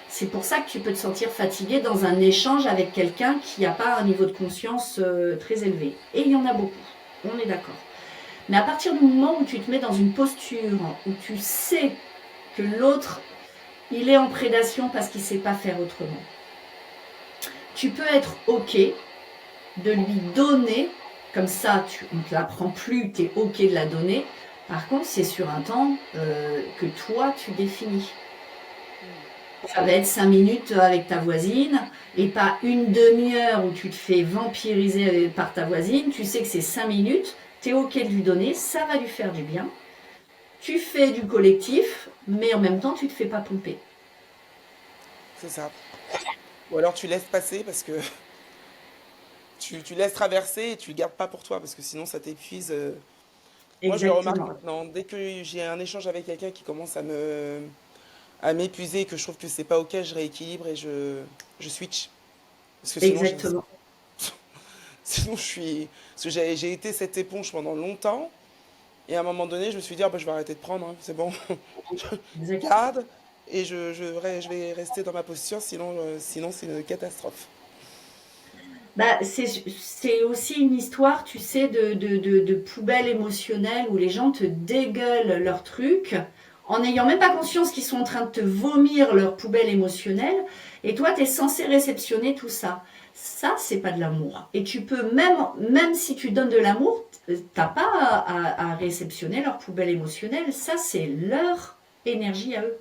C'est pour ça que tu peux te sentir fatigué dans un échange avec quelqu'un qui n'a pas un niveau de conscience très élevé. Et il y en a beaucoup, on est d'accord. Mais à partir du moment où tu te mets dans une posture où tu sais que l'autre, il est en prédation parce qu'il ne sait pas faire autrement, tu peux être ok de lui donner, comme ça on ne te la prend plus, tu es ok de la donner. Par contre, c'est sur un temps que toi tu définis. Mm. Ça va être 5 minutes avec ta voisine et pas une demi-heure où tu te fais vampiriser par ta voisine. Tu sais que c'est 5 minutes, tu es ok de lui donner, ça va lui faire du bien. Tu fais du collectif, mais en même temps tu ne te fais pas pomper. C'est ça. Ou alors tu laisses passer parce que tu laisses traverser et tu le gardes pas pour toi parce que sinon ça t'épuise. Moi, je le remarque Exactement. maintenant. Dès que j'ai un échange avec quelqu'un qui commence à m'épuiser et que je trouve que c'est pas ok, je rééquilibre et je switch. Parce que sinon, Exactement. sinon parce que j'ai été cette éponge pendant longtemps. Et à un moment donné, je me suis dit, ah, bah, je vais arrêter de prendre, hein, c'est bon. Je Exactement. garde et je vais rester dans ma posture, sinon c'est une catastrophe. Bah, c'est aussi une histoire, tu sais, de poubelle émotionnelle où les gens te dégueulent leurs trucs en n'ayant même pas conscience qu'ils sont en train de te vomir leur poubelle émotionnelle. Et toi, tu es censé réceptionner tout ça. Ça, c'est pas de l'amour. Et tu peux, même si tu donnes de l'amour, t'as pas à réceptionner leur poubelle émotionnelle. Ça, c'est leur énergie à eux.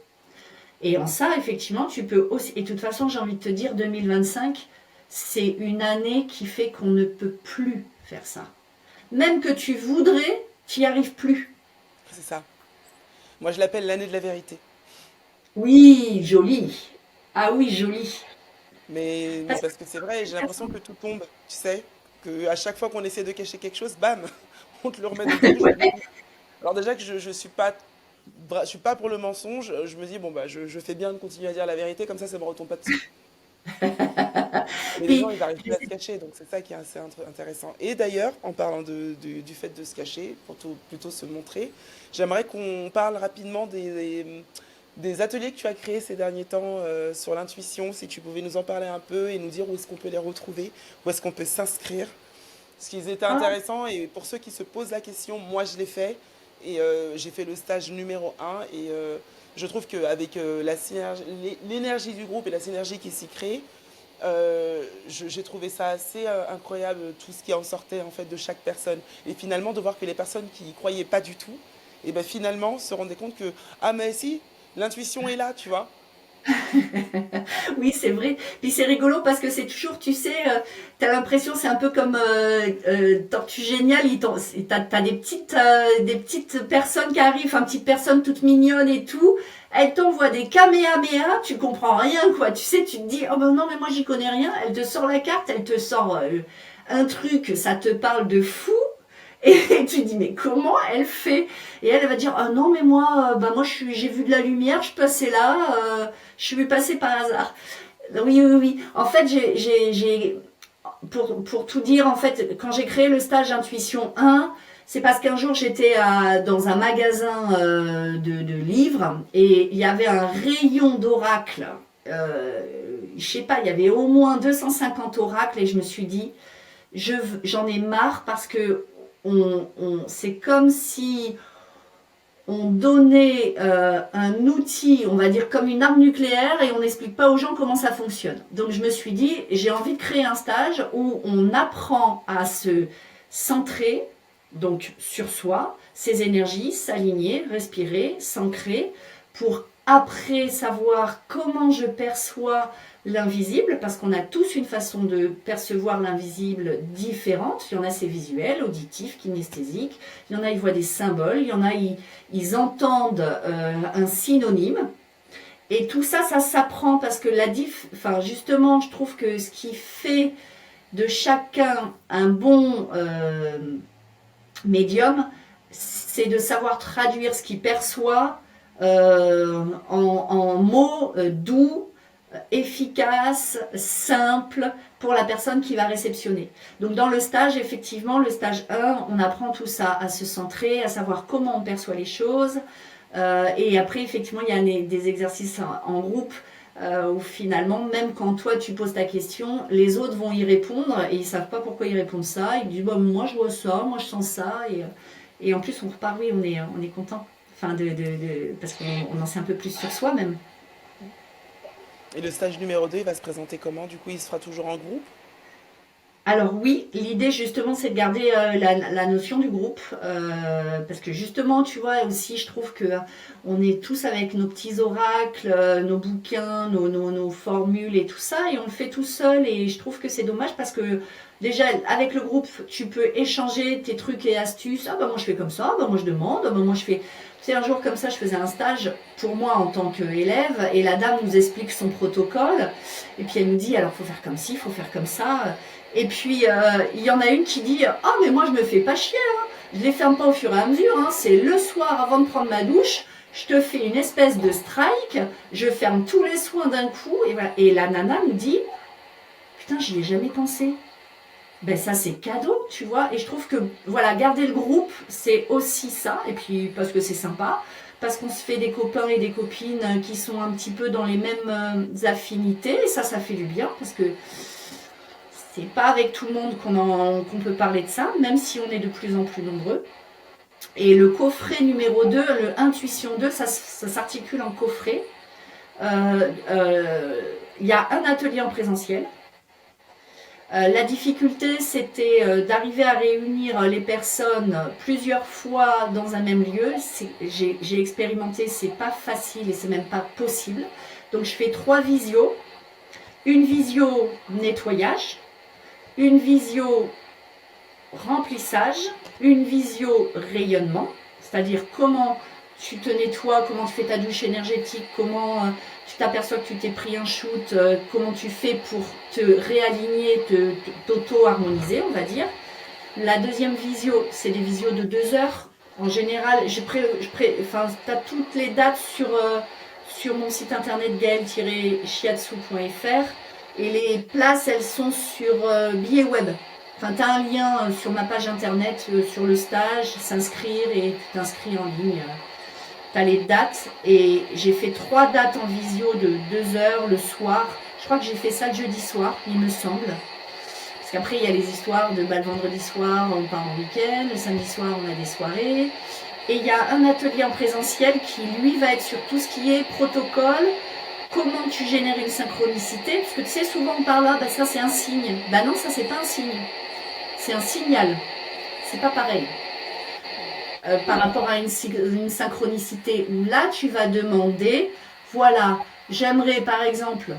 Et en ça, effectivement, tu peux aussi. Et de toute façon, j'ai envie de te dire, 2025, c'est une année qui fait qu'on ne peut plus faire ça. Même que tu voudrais, tu n'y arrives plus. C'est ça. Moi, je l'appelle l'année de la vérité. Oui, joli. Ah oui, joli. Mais Parce parce que c'est vrai, j'ai l'impression que tout tombe, tu sais, que à chaque fois qu'on essaie de cacher quelque chose, bam, on te le remet que, dedans. Je me dis, ouais. alors déjà que je suis pas pour le mensonge, je me dis bon bah je fais bien de continuer à dire la vérité, comme ça me retombe pas dessus. Mais les Puis, gens, ils n'arrivent je plus à se sais- cacher, donc c'est ça qui est assez intéressant. Et d'ailleurs, en parlant du fait de se cacher, plutôt se montrer, j'aimerais qu'on parle rapidement des ateliers que tu as créés ces derniers temps sur l'intuition, si tu pouvais nous en parler un peu et nous dire où est-ce qu'on peut les retrouver, où est-ce qu'on peut s'inscrire. Parce qu'ils étaient ah, intéressants et pour ceux qui se posent la question, moi je l'ai fait et j'ai fait le stage numéro un et je trouve qu'avec l'énergie du groupe et la synergie qui s'y crée, j'ai trouvé ça assez incroyable, tout ce qui en sortait en fait de chaque personne. Et finalement, de voir que les personnes qui y croyaient pas du tout, et ben finalement se rendaient compte que, ah mais si, l'intuition est là, tu vois. oui, c'est vrai. Puis c'est rigolo parce que c'est toujours, tu sais, t'as l'impression, c'est un peu comme Tortue Géniale, t'as des petites personnes qui arrivent, enfin, petites personnes toutes mignonnes et tout. Elles t'envoient des kamehameha, tu comprends rien, quoi. Tu sais, tu te dis, oh ben non, mais moi j'y connais rien. Elle te sort la carte, elle te sort un truc, ça te parle de fou. Et tu dis, mais comment elle fait? Et elle va dire, ah non, mais moi, bah moi j'ai vu de la lumière, je passais là, je suis passée par hasard. Oui, oui, oui. En fait, pour tout dire, en fait, quand j'ai créé le stage Intuition 1, c'est parce qu'un jour j'étais dans un magasin de livres et il y avait un rayon d'oracles. Je sais pas, il y avait au moins 250 oracles et je me suis dit, j'en ai marre parce que c'est comme si on donnait un outil, on va dire comme une arme nucléaire, et on n'explique pas aux gens comment ça fonctionne. Donc je me suis dit, j'ai envie de créer un stage où on apprend à se centrer, donc sur soi, ses énergies, s'aligner, respirer, s'ancrer, pour après savoir comment je perçois l'invisible, parce qu'on a tous une façon de percevoir l'invisible différente. Il y en a c'est visuel, auditif, kinesthésique, il y en a ils voient des symboles, il y en a ils entendent un synonyme. Et tout ça, ça s'apprend parce que justement, je trouve que ce qui fait de chacun un bon médium, c'est de savoir traduire ce qu'il perçoit en mots doux, efficace, simple pour la personne qui va réceptionner. Donc dans le stage, effectivement, le stage 1, on apprend tout ça, à se centrer, à savoir comment on perçoit les choses. Et après, effectivement, il y a des exercices en groupe où finalement, même quand toi tu poses ta question, les autres vont y répondre et ils savent pas pourquoi ils répondent ça. Ils disent, bah, moi je vois ça, moi je sens ça. Et en plus, on repart, oui, on est content. Enfin, parce qu'on en sait un peu plus sur soi même. Et le stage numéro 2 il va se présenter comment? Du coup, il se fera toujours en groupe? Alors oui, l'idée justement c'est de garder la notion du groupe parce que justement tu vois aussi je trouve que on est tous avec nos petits oracles, nos bouquins, nos formules et tout ça et on le fait tout seul et je trouve que c'est dommage parce que déjà avec le groupe tu peux échanger tes trucs et astuces. Ah bah moi je fais comme ça, bah moi je demande, ah bah moi je fais... Tu sais un jour comme ça je faisais un stage pour moi en tant qu'élève et la dame nous explique son protocole et puis elle nous dit alors faut faire comme ci, faut faire comme ça. Et puis, il y en a une qui dit « Ah, mais moi, je me fais pas chier, hein. Je les ferme pas au fur et à mesure. Hein. C'est le soir, avant de prendre ma douche, je te fais une espèce de strike, je ferme tous les soins d'un coup. » Et voilà. Et la nana nous dit « Putain, j'y ai jamais pensé. » Ben ça, c'est cadeau, tu vois. Et je trouve que, voilà, garder le groupe, c'est aussi ça. Et puis, parce que c'est sympa. Parce qu'on se fait des copains et des copines qui sont un petit peu dans les mêmes affinités. Et ça fait du bien. Parce que c'est pas avec tout le monde qu'on peut parler de ça, même si on est de plus en plus nombreux. Et le coffret numéro 2, le Intuition 2, ça s'articule en coffret. Il y a un atelier en présentiel. La difficulté, c'était d'arriver à réunir les personnes plusieurs fois dans un même lieu. J'ai expérimenté, c'est pas facile et c'est même pas possible. Donc je fais 3 visios. Une visio nettoyage, une visio remplissage, une visio rayonnement, c'est-à-dire comment tu te nettoies, comment tu fais ta douche énergétique, comment tu t'aperçois que tu t'es pris un shoot, comment tu fais pour te réaligner, t'auto-harmoniser, on va dire. La deuxième visio, c'est des visios de 2 heures. En général, tu as toutes les dates sur mon site internet gaël-shiatsu.fr. Et les places, elles sont sur billet web. Enfin, tu as un lien sur ma page internet sur le stage, s'inscrire et tu t'inscris en ligne. Tu as les dates et j'ai fait 3 dates en visio de 2 heures le soir. Je crois que j'ai fait ça le jeudi soir, il me semble. Parce qu'après, il y a les histoires de le vendredi soir, on part en week-end. Le samedi soir, on a des soirées. Et il y a un atelier en présentiel qui, lui, va être sur tout ce qui est protocole, comment tu génères une synchronicité. Parce que tu sais, souvent on parle là, bah, ça c'est un signe. Bah non, ça c'est pas un signe. C'est un signal. C'est pas pareil. Par rapport à une synchronicité où là, tu vas demander, voilà, j'aimerais par exemple,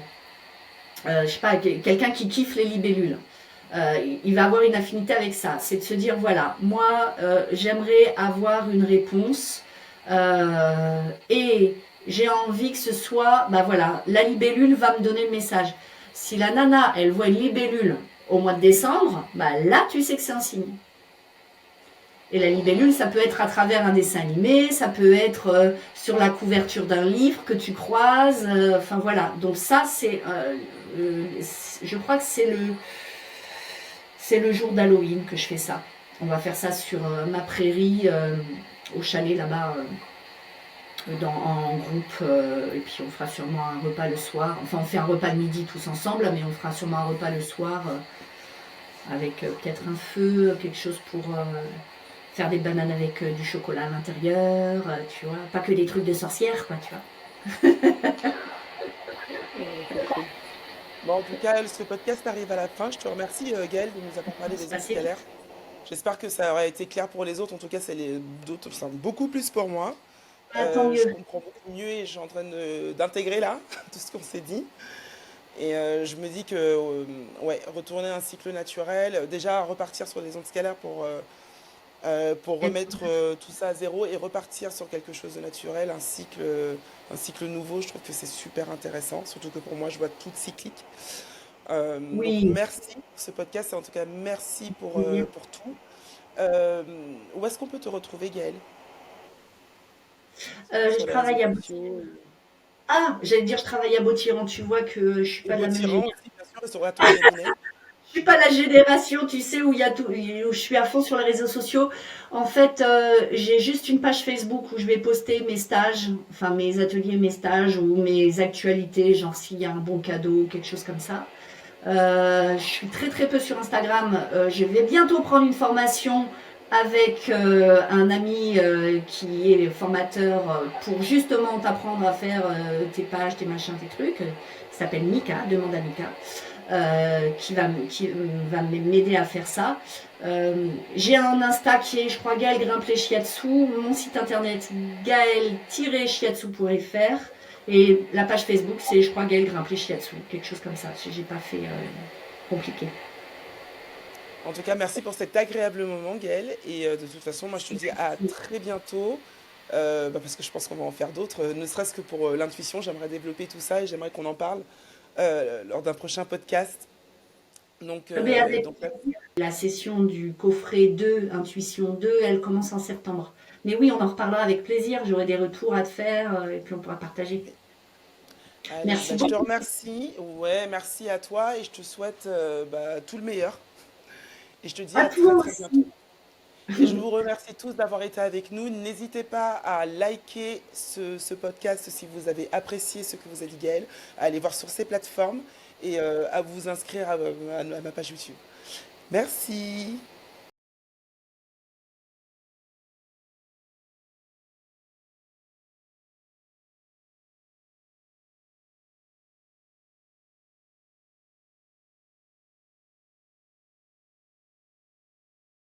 je sais pas, quelqu'un qui kiffe les libellules. Il va avoir une affinité avec ça. C'est de se dire, voilà, moi, j'aimerais avoir une réponse et j'ai envie que ce soit, bah voilà, la libellule va me donner le message. Si la nana, elle voit une libellule au mois de décembre, bah là, tu sais que c'est un signe. Et la libellule, ça peut être à travers un dessin animé, ça peut être sur la couverture d'un livre que tu croises. Enfin voilà. Donc ça, je crois que c'est le jour d'Halloween que je fais ça. On va faire ça sur ma prairie, au chalet là-bas, en groupe. Et puis on fera sûrement un repas le soir. Enfin, on fait un repas de midi tous ensemble, mais on fera sûrement un repas le soir avec peut-être un feu, quelque chose pour faire des bananes avec du chocolat à l'intérieur, tu vois. Pas que des trucs de sorcière, quoi, tu vois. C'est cool. Bon, en tout cas, ce podcast arrive à la fin. Je te remercie, Gaëlle, de nous avoir parlé C'est des ondes passé vite. scalaires. J'espère que ça aura été clair pour les autres. En tout cas, d'autres, enfin, beaucoup plus pour moi. Ah, tant Je mieux. comprends beaucoup mieux et je suis en train d'intégrer là tout ce qu'on s'est dit. Et je me dis que ouais, retourner à un cycle naturel, déjà repartir sur des ondes scalaires pour remettre tout ça à zéro et repartir sur quelque chose de naturel, un cycle nouveau, je trouve que c'est super intéressant, surtout que pour moi, je vois tout cyclique. Donc Oui. merci pour ce podcast et en tout cas merci Oui. pour tout. Euh, Où est-ce qu'on peut te retrouver, Gaëlle? Je Sur les réseaux travaille à sociaux? Ah, j'allais dire je travaille à Beau-Tyran, tu vois que je suis Et pas de la même Vautiran génération. aussi, bien sûr, et sur ton cabinet. Je suis pas la génération, tu sais, où il y a tout, où je suis à fond sur les réseaux sociaux. En fait, j'ai juste une page Facebook où je vais poster mes stages, enfin mes ateliers, mes stages ou mes actualités, genre s'il y a un bon cadeau, quelque chose comme ça. Je suis très très peu sur Instagram. Je vais bientôt prendre une formation avec un ami qui est formateur pour justement t'apprendre à faire tes pages, tes machins, tes trucs. Il s'appelle Mika, demande à Mika, qui va m'aider à faire ça. J'ai un Insta qui est, je crois, Gaël Grimplé Shiatsu, mon site internet gaël-shiatsu.fr. Et la page Facebook, c'est, je crois, Gaël Grimplé Shiatsu, quelque chose comme ça. J'ai pas fait compliqué. En tout cas, merci pour cet agréable moment, Gaëlle. Et de toute façon, moi, je te dis à Merci. très bientôt. Parce que je pense qu'on va en faire d'autres, ne serait-ce que pour l'intuition. J'aimerais développer tout ça et j'aimerais qu'on en parle lors d'un prochain podcast. Mais avec Donc là, la session du coffret 2, Intuition 2, elle commence en septembre. Mais oui, on en reparlera avec plaisir. J'aurai des retours à te faire et puis on pourra partager. allez, Merci bah, je te beaucoup. remercie. Ouais, merci à toi et je te souhaite tout le meilleur. Et je te dis À à toi très très bientôt. aussi. Et je vous remercie tous d'avoir été avec nous. N'hésitez pas à liker ce podcast si vous avez apprécié ce que vous a dit Gaëlle, à aller voir sur ces plateformes et à vous inscrire à ma page YouTube. Merci.